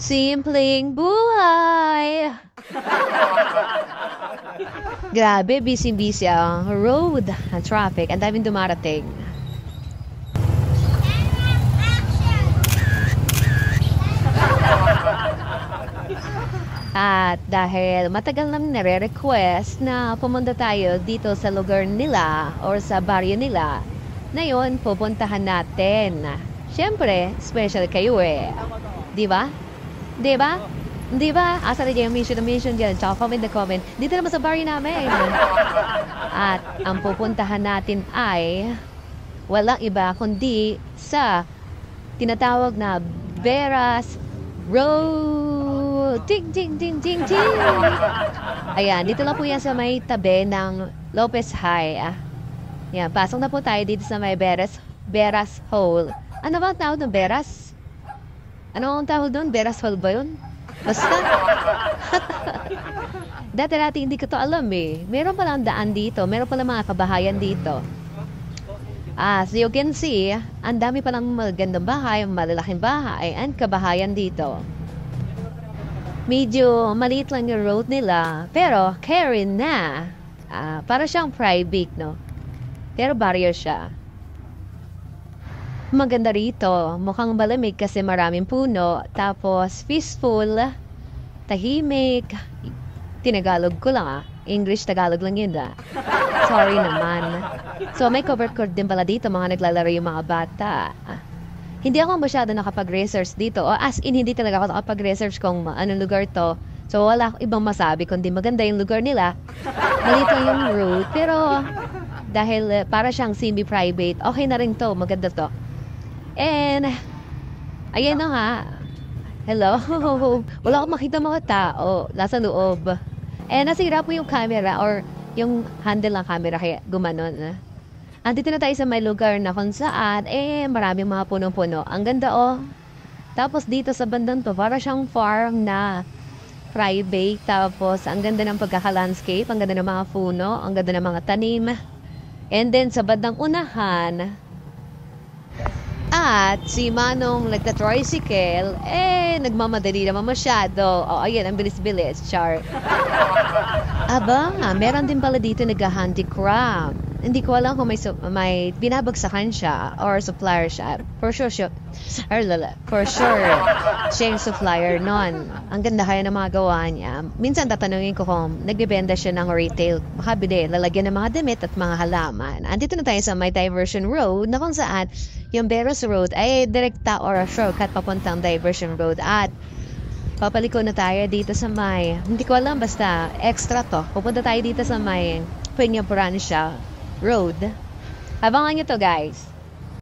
Simpleng buhay! Grabe, busy-busy ang road, ang traffic, ang daming dumarating. At dahil matagal namin nare-request na pumunta tayo dito sa lugar nila or sa baryo nila, ngayon pupuntahan natin. Siyempre, special kayo eh. Di ba? Di ba? Di ba? Asa na dyan yung mission dyan. Tsaka comment na comment. Dito naman sa baryo namin. At ang pupuntahan natin ay walang iba kundi sa tinatawag na Veras Road. Ting, ting, ting, ting, ting. Ayan, dito lang po yan sa may tabi ng Lopez High. Ayan, pasok na po tayo dito sa may Veras Hole. Ano ba ang tawag ng Veras? Ano ang tawag doon? Veras Hole ba yun? Basta. Dati hindi ko to alam eh. Meron palang daan dito. Meron palang mga kabahayan dito. As you can see, ang dami palang magandang bahay, malalaking bahay, and kabahayan dito. Medyo maliit lang yung road nila, pero carry na. Para siyang private, no? Pero barrio siya. Maganda rito. Mukhang malamig kasi maraming puno. Tapos peaceful, tahimik. Tinagalog ko lang English, Tagalog lang yun Sorry naman. So may covered court din pala dito, mga naglalaro yung mga bata. Hindi ako masyado nakapag-research dito. O as in, hindi talaga ako nakapag-research kung anong lugar to. So wala akong ibang masabi kundi maganda yung lugar nila. Maliit lang yung road. Pero dahil para siyang semi-private, okay na rin to. Maganda to. And ayan na nga. Hello? Wala akong makita mga tao. Nasa loob. And nasira po yung camera or yung handle ng camera kaya gumanon. Andito na tayo sa may lugar na kung saan, maraming mga punong-puno. Ang ganda Tapos dito sa bandang to, para siyang farm na private. Tapos ang ganda ng pagkaka-landscape, ang ganda ng mga puno, ang ganda ng mga tanim. And then sa bandang unahan, at si Manong nagta-tricycle, nagmamadali naman masyado. Ayan, ang bilis-bilis, char. Aba, meron din pala dito nag-handicraft. Hindi ko alam kung may binabagsakan siya or supplier siya. For sure, siya yung supplier nun. Ang ganda kaya ng mga gawa niya. Minsan tatanungin ko kung nagbibenta siya ng retail. Makabili, lalagyan ng mga damit at mga halaman. Andito na tayo sa may diversion road na kung saan yung Veras Road ay direkta or shortcut papuntang diversion road. At papaliko na tayo dito sa may, hindi ko alam, basta extra to. Pupunta tayo dito sa may Peña Francia Road. Abangan nyo to, guys.